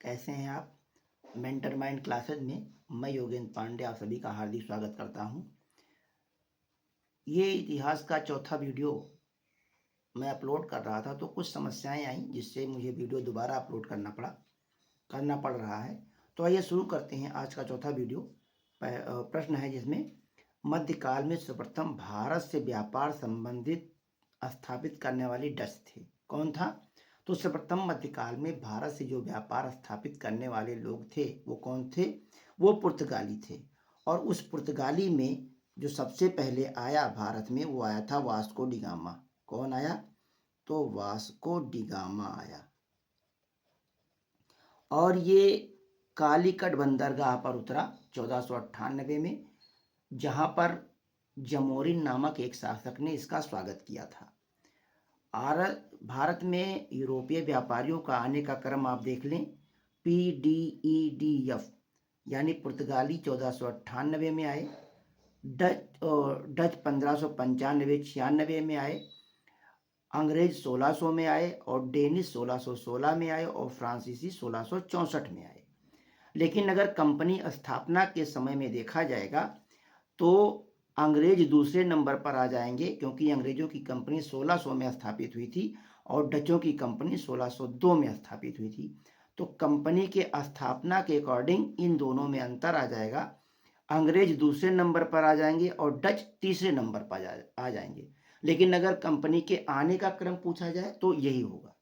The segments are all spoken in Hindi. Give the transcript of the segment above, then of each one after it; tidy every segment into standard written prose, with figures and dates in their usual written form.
कैसे हैं आप? मेंटर माइंड क्लासेज में मैं योगेंद्र पांडे आप सभी का हार्दिक स्वागत करता हूं। ये इतिहास का चौथा वीडियो मैं अपलोड कर रहा था तो कुछ समस्याएं आई जिससे मुझे वीडियो दोबारा अपलोड करना पड़ रहा है। तो आइए शुरू करते हैं आज का चौथा वीडियो। प्रश्न है जिसमें मध्यकाल में सर्वप्रथम भारत से व्यापार संबंधित स्थापित करने वाली डच थे। कौन था? तो सर्वप्रथम मध्यकाल में भारत से जो व्यापार स्थापित करने वाले लोग थे वो कौन थे? वो पुर्तगाली थे। और उस पुर्तगाली में जो सबसे पहले आया भारत में वो आया था वास्को डिगामा। कौन आया? तो वास्को डिगामा आया और ये कालीकट बंदरगाह पर उतरा 1498 में, जहां पर जमोरिन नामक एक शासक ने इसका स्वागत किया था। भारत में यूरोपीय व्यापारियों का आने का क्रम आप देख लें। PDEDF यानी पुर्तगाली 1498 में आए, डच 1595-96 में आए, अंग्रेज 1600 में आए और डेनिश 1616 में आए और फ्रांसीसी 1664 में आए। लेकिन अगर कंपनी स्थापना के समय में देखा जाएगा तो अंग्रेज दूसरे नंबर पर आ जाएंगे, क्योंकि अंग्रेजों की कंपनी 1600 में स्थापित हुई थी और डचों की कंपनी 1602 में स्थापित हुई थी। तो कंपनी के स्थापना के अकॉर्डिंग इन दोनों में अंतर आ जाएगा। अंग्रेज दूसरे नंबर पर आ जाएंगे और डच तीसरे नंबर पर आ जाएंगे। लेकिन अगर कंपनी के आने का क्रम पूछा जाए तो यही होगा।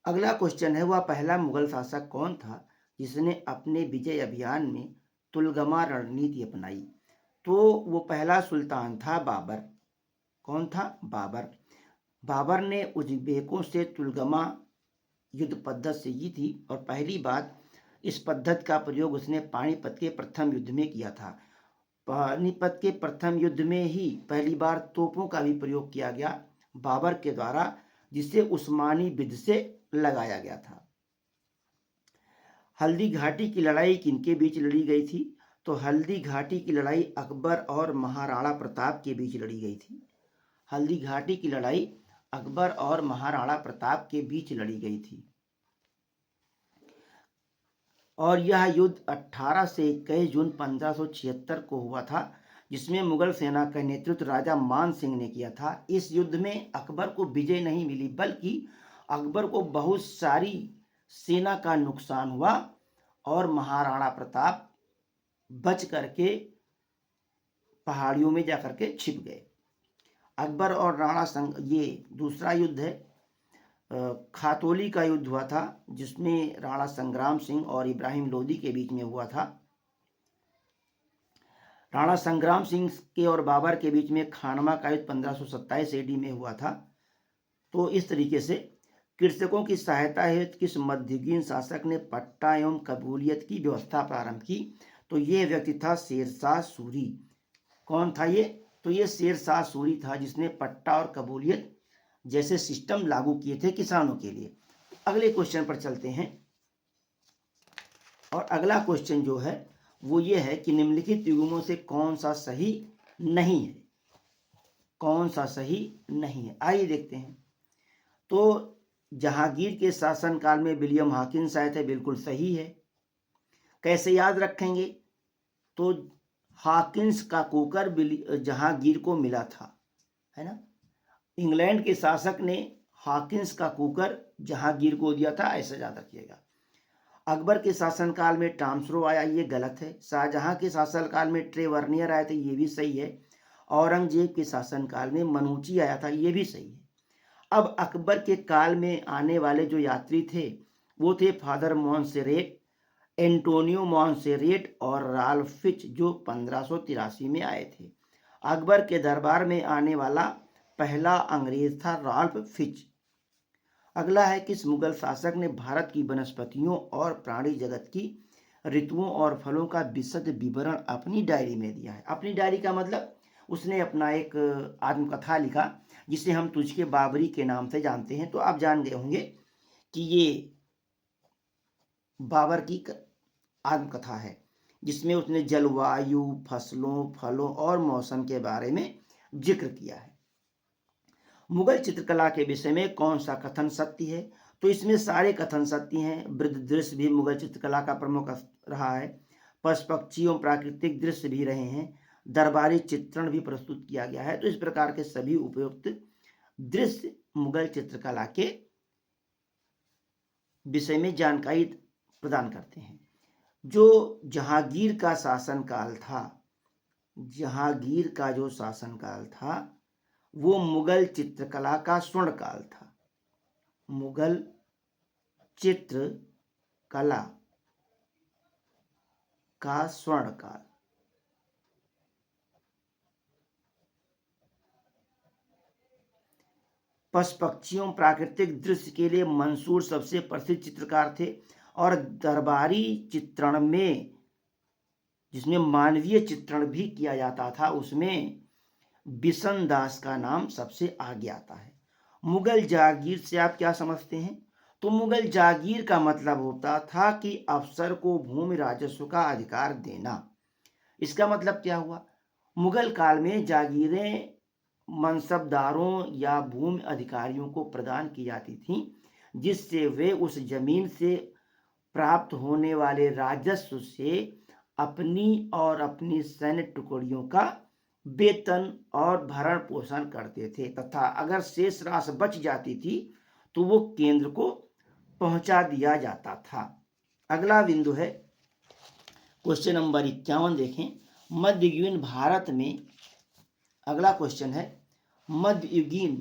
अगला क्वेश्चन है, वह पहला मुगल शासक कौन था जिसने अपने विजय अभियान में तुलगमा रणनीति अपनाई? तो वो पहला सुल्तान था बाबर। कौन था? बाबर। बाबर ने उज़्बेकों से तुलगमा युद्ध पद्धति से की थी और पहली बात इस पद्धति का प्रयोग उसने पानीपत के प्रथम युद्ध में किया था। पानीपत के प्रथम युद्ध में ही पहली बार तोपों का भी प्रयोग किया गया बाबर के द्वारा, जिसे उस्मानी विध से लगाया गया था। हल्दी घाटी की लड़ाई किनके बीच लड़ी गई थी? तो हल्दी घाटी की लड़ाई अकबर और महाराणा प्रताप के बीच लड़ी गई थी। हल्दी घाटी की लड़ाई अकबर और महाराणा प्रताप के बीच लड़ी गई थी और यह युद्ध 18 से 21 जून 1576 को हुआ था, जिसमें मुगल सेना का नेतृत्व राजा मान सिंह ने किया था। इस युद्ध में अकबर को विजय नहीं मिली, बल्कि अकबर को बहुत सारी सेना का नुकसान हुआ और महाराणा प्रताप बच करके पहाड़ियों में जाकर के छिप गए। अकबर और राणा संग, ये दूसरा युद्ध है, खातौली का युद्ध हुआ था, जिसमें राणा संग्राम सिंह और इब्राहिम लोदी के बीच में हुआ था। राणा संग्राम सिंह के और बाबर के बीच में खानवा का युद्ध 1527 AD में हुआ था। तो इस तरीके से कृषकों की सहायता हेतु किस मध्ययुगीन शासक ने पट्टा एवं कबूलियत की व्यवस्था प्रारंभ की? तो यह व्यक्ति था शेरशाह सूरी। कौन था ये? तो ये शेरशाह सूरी था, जिसने पट्टा और कबूलियत जैसे सिस्टम लागू किए थे किसानों के लिए। अगले क्वेश्चन पर चलते हैं और अगला क्वेश्चन जो है वो ये है कि निम्नलिखित युग्मों से कौन सा सही नहीं है? कौन सा सही नहीं है? आइए देखते हैं। तो जहांगीर के शासनकाल में विलियम हॉकिंस आए थे, बिल्कुल सही है। कैसे याद रखेंगे? तो हॉकिंस का कुकर जहांगीर को मिला था, है ना। इंग्लैंड के शासक ने हॉकिंस का कुकर जहांगीर को दिया था, ऐसा याद रखिएगा। अकबर के शासनकाल में टामसरो आया, ये गलत है। शाहजहां के शासनकाल में ट्रेवर्नियर आए थे, ये भी सही है। औरंगजेब के शासनकाल में मनूची आया था, ये भी सही है। अब अकबर के काल में आने वाले जो यात्री थे वो थे फादर मॉन्सेरेट, एंटोनियो मॉन्सेरेट और राल्फ फिच, जो 1583 में आए थे। अकबर के दरबार में आने वाला पहला अंग्रेज था राल्फ फिच। अगला है, किस मुगल शासक ने भारत की वनस्पतियों और प्राणी जगत की ऋतुओं और फलों का विशद विवरण अपनी डायरी में दिया है? अपनी डायरी का मतलब उसने अपना एक आत्मकथा लिखा, जिसे हम तुझके बाबरी के नाम से जानते हैं। तो आप जान गए होंगे कि ये बाबर की आत्मकथा है, जिसमें उसने जलवायु, फसलों, फलों और मौसम के बारे में जिक्र किया है। मुगल चित्रकला के विषय में कौन सा कथन सत्य है? तो इसमें सारे कथन सत्य हैं। वृद्ध दृश्य भी मुगल चित्रकला का प्रमुख रहा है। पशु पक्षी एवं प्राकृतिक दृश्य भी रहे हैं। दरबारी चित्रण भी प्रस्तुत किया गया है। तो इस प्रकार के सभी उपयुक्त दृश्य मुगल चित्रकला के विषय में जानकारी प्रदान करते हैं। जो जहांगीर का शासनकाल था, जहांगीर का जो शासनकाल था वो मुगल चित्रकला का स्वर्ण काल था। मुगल चित्रकला का स्वर्ण काल। पशु पक्षियों प्राकृतिक दृश्य के लिए मंसूर सबसे प्रसिद्ध चित्रकार थे और दरबारी चित्रण में, जिसमें मानवीय चित्रण भी किया जाता था, उसमें बिशन दास का नाम सबसे आगे आता है। मुगल जागीर से आप क्या समझते हैं? तो मुगल जागीर का मतलब होता था कि अफसर को भूमि राजस्व का अधिकार देना। इसका मतलब क्या हुआ? मुगल काल में जागीरें मनसबदारों या भूमि अधिकारियों को प्रदान की जाती थीं, जिससे वे उस जमीन से प्राप्त होने वाले राजस्व से अपनी और अपनी सैन्य टुकड़ियों का वेतन और भरण पोषण करते थे, तथा अगर शेष राशि बच जाती थी तो वो केंद्र को पहुंचा दिया जाता था। अगला बिंदु है क्वेश्चन नंबर 51। देखें, मध्ययुगीन भारत में, अगला क्वेश्चन है, मध्ययुगीन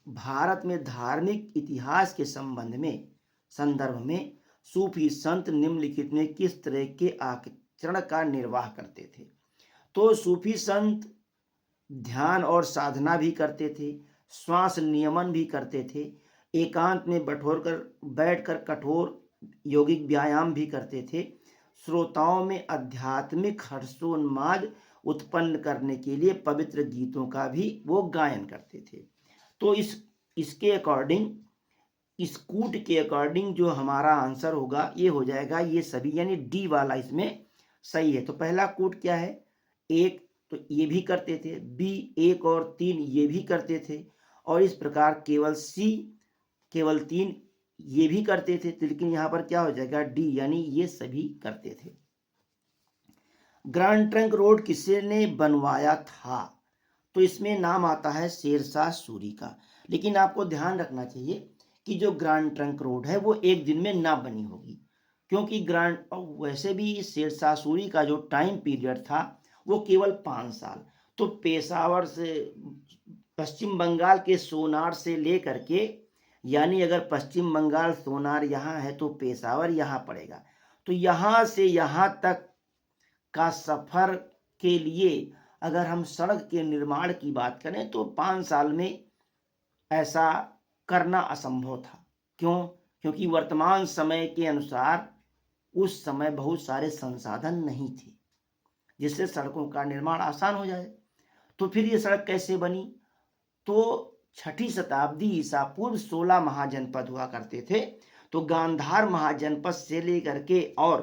भारत में धार्मिक इतिहास के संदर्भ में सूफी संत निम्नलिखित में किस तरह के आचरण का निर्वाह करते थे? तो सूफी संत ध्यान और साधना भी करते थे, श्वास नियमन भी करते थे, एकांत में बैठकर कठोर यौगिक व्यायाम भी करते थे, श्रोताओं में आध्यात्मिक हर्षोन्माद उत्पन्न करने के लिए पवित्र गीतों का भी वो गायन करते थे। तो इसके अकॉर्डिंग, इस कूट के अकॉर्डिंग जो हमारा आंसर होगा ये हो जाएगा ये सभी, यानी डी वाला इसमें सही है। तो पहला कूट क्या है? एक, तो ये भी करते थे। बी, 1 और 3 ये भी करते थे। और इस प्रकार केवल सी, केवल 3 ये भी करते थे। तो लेकिन यहाँ पर क्या हो जाएगा? डी, यानी ये सभी करते थे। ग्रैंड ट्रंक रोड किसने बनवाया था? तो इसमें नाम आता है शेरशाह सूरी का। लेकिन आपको ध्यान रखना चाहिए कि जो ग्रैंड ट्रंक रोड है वो एक दिन में ना बनी होगी, क्योंकि वैसे भी शेरशाह सूरी का जो टाइम पीरियड था वो केवल 5 साल। तो पेशावर से, पश्चिम बंगाल के सोनार से लेकर के, यानी अगर पश्चिम बंगाल सोनार यहाँ है तो पेशावर यहाँ पड़ेगा, तो यहाँ से यहाँ तक का सफर के लिए अगर हम सड़क के निर्माण की बात करें तो 5 साल में ऐसा करना असंभव था। क्यों? क्योंकि वर्तमान समय के अनुसार उस समय बहुत सारे संसाधन नहीं थे जिससे सड़कों का निर्माण आसान हो जाए। तो फिर ये सड़क कैसे बनी? तो 6ठी शताब्दी ईसा पूर्व 16 महाजनपद हुआ करते थे। तो गांधार महाजनपद से लेकर के और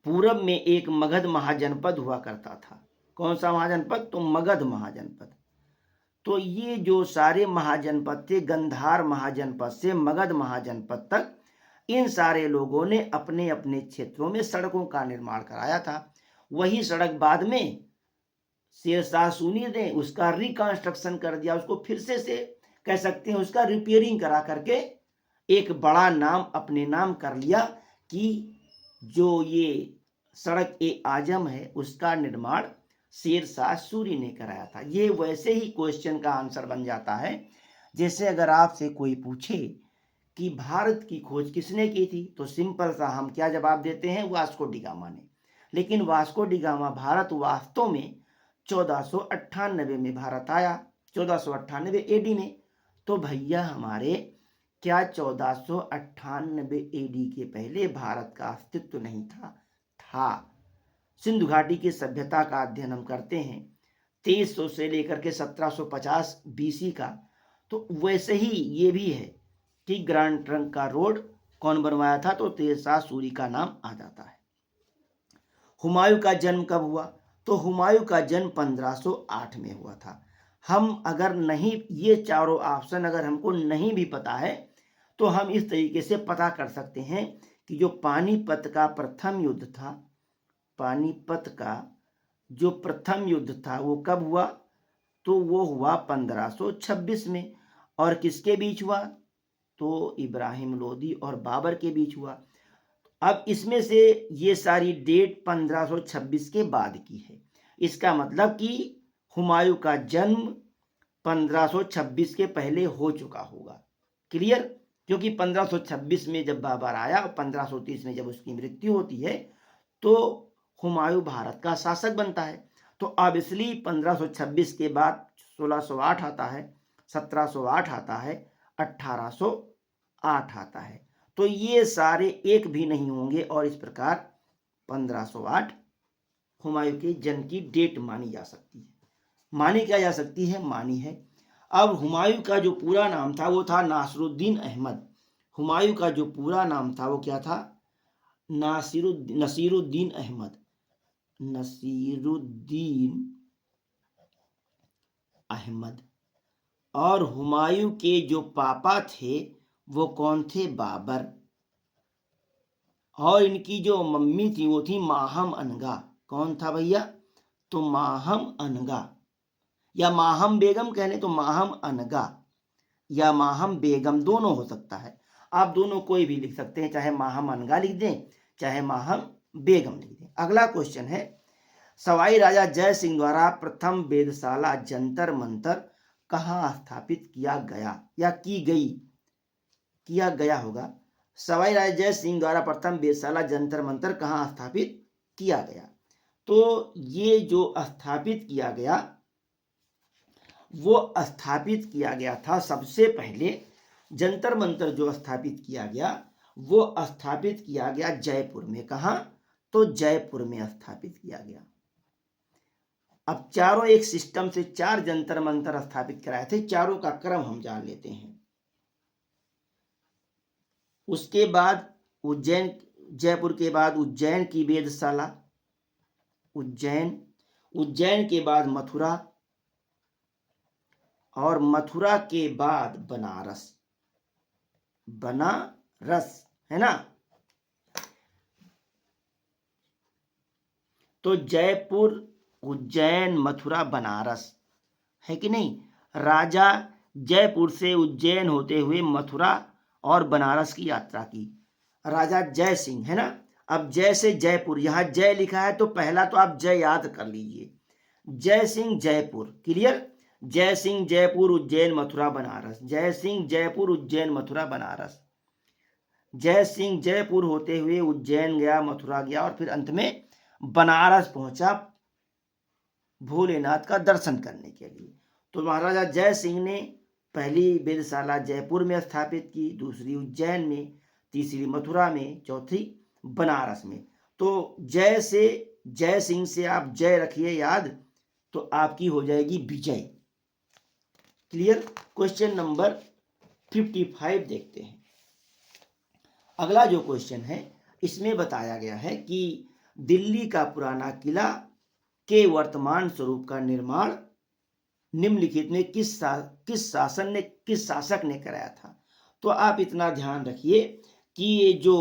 पूरब में एक मगध महाजनपद हुआ करता था। कौन सा महाजनपद? तो मगध महाजनपद। तो ये जो सारे महाजनपद थे, गंधार महाजनपद से मगध महाजनपद तक, इन सारे लोगों ने अपने अपने क्षेत्रों में सड़कों का निर्माण कराया था। वही सड़क बाद में शेरशाह सूरी ने उसका रिकंस्ट्रक्शन कर दिया, उसको फिर से कह सकते हैं उसका रिपेयरिंग करा करके एक बड़ा नाम अपने नाम कर लिया कि जो ये सड़क ए आजम है उसका निर्माण शेरशाह सूरी ने कराया था। ये वैसे ही क्वेश्चन का आंसर बन जाता है जैसे अगर आपसे कोई पूछे कि भारत की खोज किसने की थी, तो सिंपल सा हम क्या जवाब देते हैं? वास्को डी गामा ने। लेकिन वास्को डी गामा भारत वास्तव में 1498 में भारत आया, 1498 एडी में। तो भैया हमारे, क्या 1498 एडी के पहले भारत का अस्तित्व नहीं था? था। सिंधु घाटी की सभ्यता का अध्ययन हम करते हैं 2300 से लेकर के 1750 बीसी का। तो वैसे ही ये भी है कि ग्रैंड ट्रंक का रोड कौन बनवाया था? तो शेरशाह सूरी का नाम आ जाता है। हुमायूं का जन्म कब हुआ? तो हुमायूं का जन्म 1508 में हुआ था। हम अगर नहीं, ये चारों ऑप्शन अगर हमको नहीं भी पता है तो हम इस तरीके से पता कर सकते हैं कि जो पानीपत का प्रथम युद्ध था, पानीपत का जो प्रथम युद्ध था वो कब हुआ? तो वो हुआ 1526 में। और किसके बीच हुआ? तो इब्राहिम लोदी और बाबर के बीच हुआ। अब इसमें से ये सारी डेट 1526 के बाद की है। इसका मतलब कि हुमायूं का जन्म 1526 के पहले हो चुका होगा। क्लियर? क्योंकि 1526 में जब बाबर आया और 1530 में जब उसकी मृत्यु होती है तो हुमायूं भारत का शासक बनता है। तो अब इसलिए 1526 के बाद 1608 आता है, 1708 आता है, 1808 आता है। तो ये सारे एक भी नहीं होंगे और इस प्रकार 1508 हुमायूं के जन्म की डेट मानी जा सकती है। मानी क्या जा सकती है? मानी है। अब हुमायूं का जो पूरा नाम था वो था नासिरुद्दीन अहमद। हुमायूं का जो पूरा नाम था वो क्या था? नसीरुद्दीन अहमद। नसीरुद्दीन अहमद। और हुमायूं के जो पापा थे वो कौन थे? बाबर। और इनकी जो मम्मी थी वो थी माहम अनगा। कौन था भैया? तो माहम अनगा, या माहम बेगम कह लें तो माहम अनगा या माहम बेगम, दोनों हो सकता है। आप दोनों कोई भी लिख सकते हैं, चाहे माहम अनगा लिख दें चाहे माहम बेगम लिख दें। अगला क्वेश्चन है, सवाई राजा जय सिंह द्वारा प्रथम वेधशाला जंतर मंतर कहाँ स्थापित किया गया या की गई? किया गया होगा। सवाई राजा जय सिंह द्वारा प्रथम वेधशाला जंतर मंतर कहाँ स्थापित किया गया? तो ये जो स्थापित किया गया वो स्थापित किया गया था, सबसे पहले जंतर मंतर जो स्थापित किया गया वो स्थापित किया गया जयपुर में। कहाँ? तो जयपुर में स्थापित किया गया। अब चारों एक सिस्टम से 4 जंतर मंतर स्थापित कराए थे, चारों का क्रम हम जान लेते हैं। उसके बाद उज्जैन, जयपुर के बाद उज्जैन की वेधशाला, उज्जैन के बाद मथुरा, और मथुरा के बाद बनारस। बनारस है ना? तो जयपुर, उज्जैन, मथुरा, बनारस है कि नहीं? राजा जयपुर से उज्जैन होते हुए मथुरा और बनारस की यात्रा की, राजा जय सिंह, है ना? अब जय से जयपुर, यहां जय लिखा है तो पहला तो आप जय याद कर लीजिए, जय सिंह जयपुर। क्लियर? जय सिंह जयपुर उज्जैन मथुरा बनारस, जय सिंह जयपुर उज्जैन मथुरा बनारस। जय सिंह जयपुर होते हुए उज्जैन गया, मथुरा गया और फिर अंत में बनारस पहुंचा भोलेनाथ का दर्शन करने के लिए। तो महाराजा जय सिंह ने पहली वेधशाला जयपुर में स्थापित की, दूसरी उज्जैन में, तीसरी मथुरा में, चौथी बनारस में। तो जय से, जय सिंह से आप जय रखिए याद, तो आपकी हो जाएगी विजय। क्लियर? क्वेश्चन नंबर 55 देखते हैं। अगला जो क्वेश्चन है इसमें बताया गया है कि दिल्ली का पुराना किला के वर्तमान स्वरूप का निर्माण निम्नलिखित में किस शासक ने कराया था? तो आप इतना ध्यान रखिए कि ये जो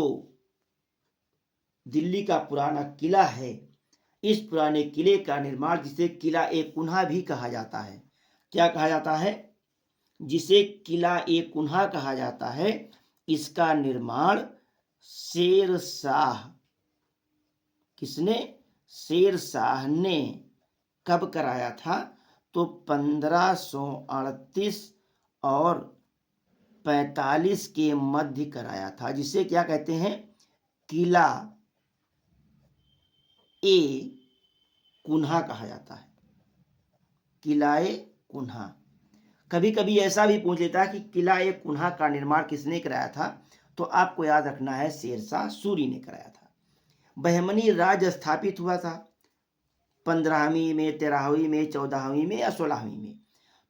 दिल्ली का पुराना किला है, इस पुराने किले का निर्माण, जिसे किला ए कुन्हा भी कहा जाता है, क्या कहा जाता है? जिसे किला ए कुन्हा कहा जाता है, इसका निर्माण शेरशाह, किसने? शेरशाह ने कब कराया था? तो 1538 और 45 के मध्य कराया था, जिसे क्या कहते हैं? किला ए कुन्हा कहा जाता है, किला ए कुन्हा। कभी कभी ऐसा भी पूछ लेता है कि किला ए कुन्हा का निर्माण किसने कराया था? तो आपको याद रखना है शेरशाह सूरी ने कराया था। बहमनी राज्य स्थापित हुआ था 15वीं में, 13वीं में, 14वीं में या 16वीं में।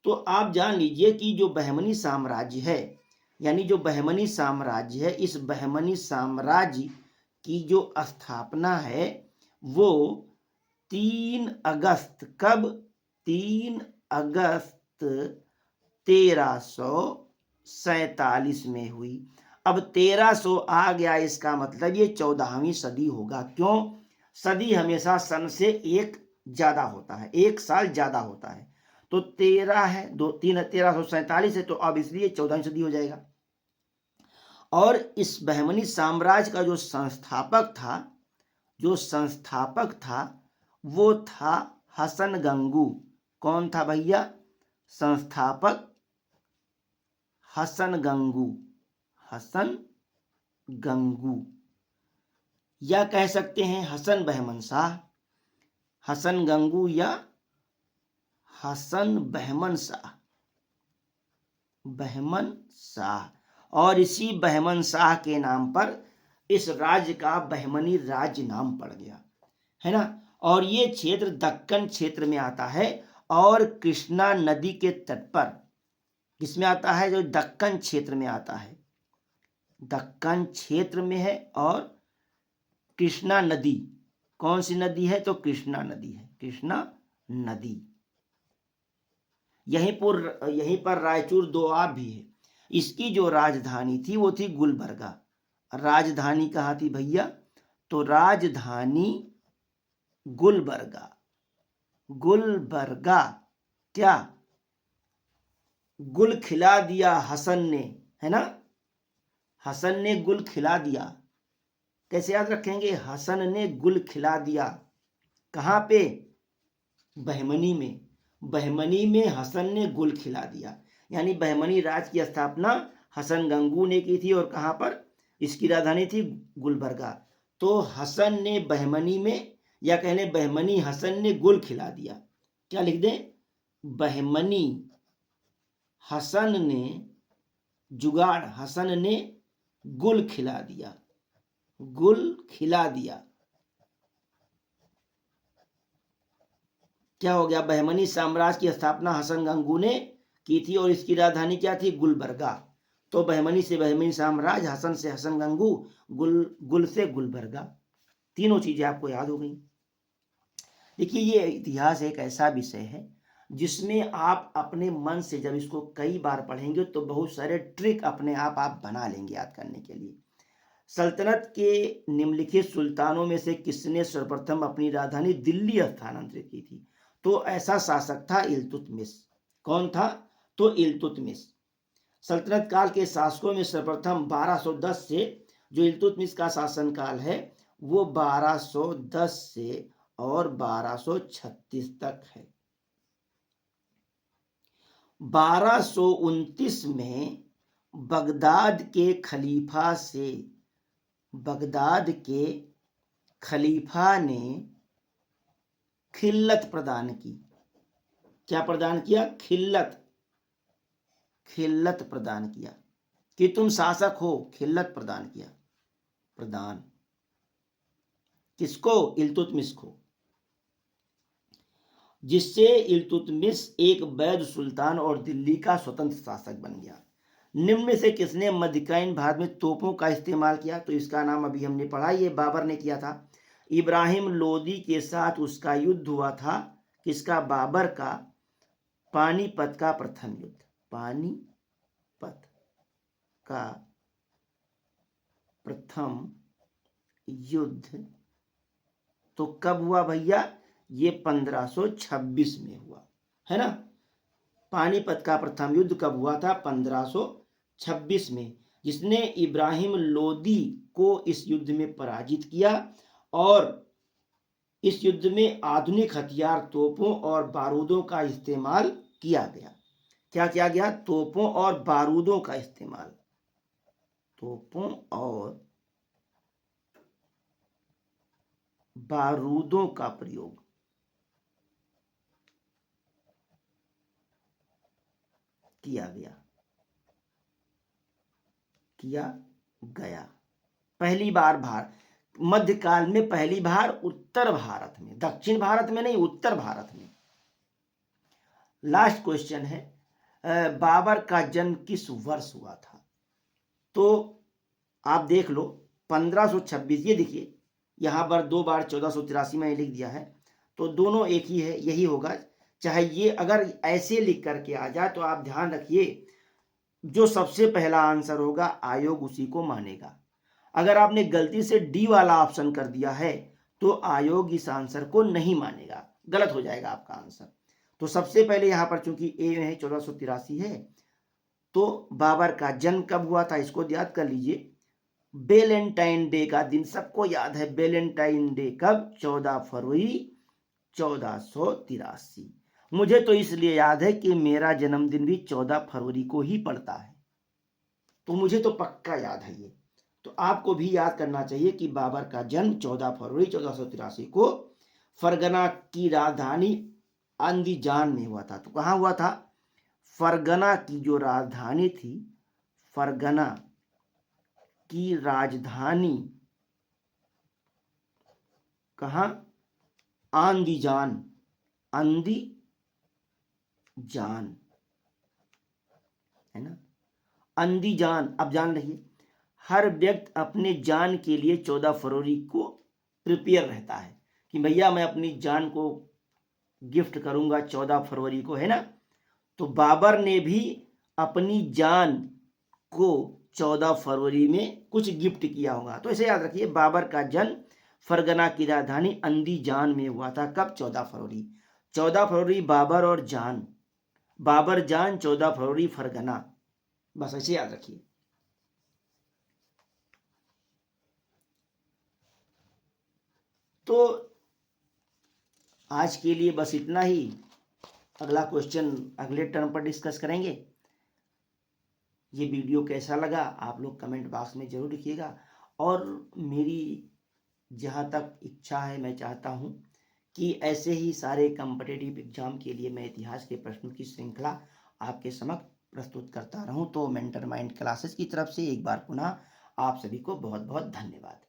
तो आप जान लीजिए कि जो बहमनी साम्राज्य है, यानी जो बहमनी साम्राज्य है, इस बहमनी साम्राज्य की जो स्थापना है वो 3 अगस्त, कब? 3 अगस्त 1347 में हुई। अब 1300 आ गया, इसका मतलब ये 14वीं सदी होगा। क्यों? सदी हमेशा सन से एक ज्यादा होता है, एक साल ज्यादा होता है। तो 13 है, 1347 है, तो अब इसलिए 14वीं सदी हो जाएगा। और इस बहमनी साम्राज्य का जो संस्थापक था वो था हसन गंगू। कौन था भैया? संस्थापक हसन गंगू, या कह सकते हैं हसन बहमन शाह, हसन गंगू या हसन बहमन शाह। और इसी बहमन शाह के नाम पर इस राज्य का बहमनी राज्य नाम पड़ गया, है ना। और ये क्षेत्र दक्कन क्षेत्र में आता है और कृष्णा नदी के तट पर, किसमें आता है? जो दक्कन क्षेत्र में आता है, दक्कन क्षेत्र में है। और कृष्णा नदी, कौन सी नदी है? तो कृष्णा नदी है, कृष्णा नदी। यहीं पर रायचूर दोआब भी है। इसकी जो राजधानी थी वो थी गुलबर्गा। राजधानी कहाँ थी भैया? तो राजधानी गुलबर्गा। क्या? गुल खिला दिया हसन ने, है ना। हसन ने गुल खिला दिया। कैसे याद रखेंगे? हसन ने गुल खिला दिया। कहाँ पे? बहमनी में हसन ने गुल खिला दिया। यानी बहमनी राज की स्थापना हसन गंगू ने की थी। और कहाँ पर? इसकी राजधानी थी गुलबर्गा। तो हसन ने बहमनी में, या कह लें बहमनी हसन ने गुल खिला दिया। क्या लिख दें? बहमनी हसन ने, जुगाड़ हसन ने गुल खिला दिया। क्या हो गया? बहमनी साम्राज्य की स्थापना हसन गंगू ने की थी और इसकी राजधानी क्या थी? गुलबर्गा। तो बहमनी से बहमनी साम्राज्य, हसन से हसन गंगू, गुल से गुलबर्गा। तीनों चीजें आपको याद हो गई। देखिए, ये इतिहास एक ऐसा विषय है जिसमें आप अपने मन से जब इसको कई बार पढ़ेंगे तो बहुत सारे ट्रिक अपने आप बना लेंगे याद करने के लिए। सल्तनत के निम्नलिखित सुल्तानों में से किसने सर्वप्रथम अपनी राजधानी दिल्ली स्थानांतरित की थी? तो ऐसा शासक था इल्तुतमिश। कौन था? तो इल्तुतमिश। सल्तनत काल के शासकों में सर्वप्रथम 1210 से, जो इल्तुतमिश का शासनकाल है वो 1210 से और 1236 तक है। 1229 में बगदाद के खलीफा ने खिल्लत प्रदान की। क्या प्रदान किया? खिल्लत प्रदान किया कि तुम शासक हो। खिल्लत प्रदान किया। प्रदान किसको? इल्तुतमिश को। जिससे इल्तुतमिश एक वैध सुल्तान और दिल्ली का स्वतंत्र शासक बन गया। निम्न में से किसने मध्यकालीन भारत में तोपों का इस्तेमाल किया? तो इसका नाम अभी हमने पढ़ा, ये बाबर ने किया था। इब्राहिम लोदी के साथ उसका युद्ध हुआ था। किसका? बाबर का। पानीपत का प्रथम युद्ध। पानीपत का प्रथम युद्ध तो कब हुआ भैया? ये 1526 में हुआ, है ना। पानीपत का प्रथम युद्ध कब हुआ था? 1526 में, जिसने इब्राहिम लोदी को इस युद्ध में पराजित किया। और इस युद्ध में आधुनिक हथियार, तोपों और बारूदों का इस्तेमाल किया गया। क्या किया गया? तोपों और बारूदों का इस्तेमाल। तोपों और बारूदों का प्रयोग किया गया। पहली बार मध्यकाल में पहली बार उत्तर भारत में, दक्षिण भारत में नहीं, उत्तर भारत में। लास्ट क्वेश्चन है, बाबर का जन्म किस वर्ष हुआ था? तो आप देख लो 1526। ये देखिए यहाँ पर 2 बार 1483 में लिख दिया है, तो दोनों एक ही है, यही होगा। चाहे ये अगर ऐसे लिख करके आ जाए तो आप ध्यान रखिए, जो सबसे पहला आंसर होगा आयोग उसी को मानेगा। अगर आपने गलती से डी वाला ऑप्शन कर दिया है तो आयोग इस आंसर को नहीं मानेगा, गलत हो जाएगा आपका आंसर। तो सबसे पहले यहां पर चूंकि ए में है 1483 है, तो बाबर का जन्म कब हुआ था इसको याद कर लीजिए। वेलेंटाइन डे का दिन सबको याद है, वेलेंटाइन डे कब? 14 फरवरी 1483। मुझे तो इसलिए याद है कि मेरा जन्मदिन भी 14 फरवरी को ही पड़ता है, तो मुझे तो पक्का याद है ये। तो आपको भी याद करना चाहिए कि बाबर का जन्म 14 फरवरी 1483 को फरगना की राजधानी अंदीजान में हुआ था। तो कहाँ हुआ था? फरगना की जो राजधानी थी, फरगना की राजधानी कहाँ? आंदीजान, अंदीजान है ना, अंदीजान। अब जान रहिए, हर व्यक्ति अपने जान के लिए 14 फरवरी को प्रिपेयर रहता है कि भैया मैं अपनी जान को गिफ्ट करूंगा 14 फरवरी को, है ना। तो बाबर ने भी अपनी जान को 14 फरवरी में कुछ गिफ्ट किया होगा। तो इसे याद रखिए, बाबर का जन्म फरगना की राजधानी अंदीजान में हुआ था। कब? 14 फरवरी। 14 फरवरी बाबर और जान, बाबर जान 14 फरवरी फरगना, बस ऐसे याद रखिए। तो आज के लिए बस इतना ही। अगला क्वेश्चन अगले टर्म पर डिस्कस करेंगे। ये वीडियो कैसा लगा आप लोग कमेंट बॉक्स में जरूर लिखिएगा। और मेरी जहाँ तक इच्छा है, मैं चाहता हूँ कि ऐसे ही सारे कॉम्पिटिटिव एग्जाम के लिए मैं इतिहास के प्रश्नों की श्रृंखला आपके समक्ष प्रस्तुत करता रहूँ। तो मेंटर माइंड क्लासेस की तरफ से एक बार पुनः आप सभी को बहुत बहुत धन्यवाद।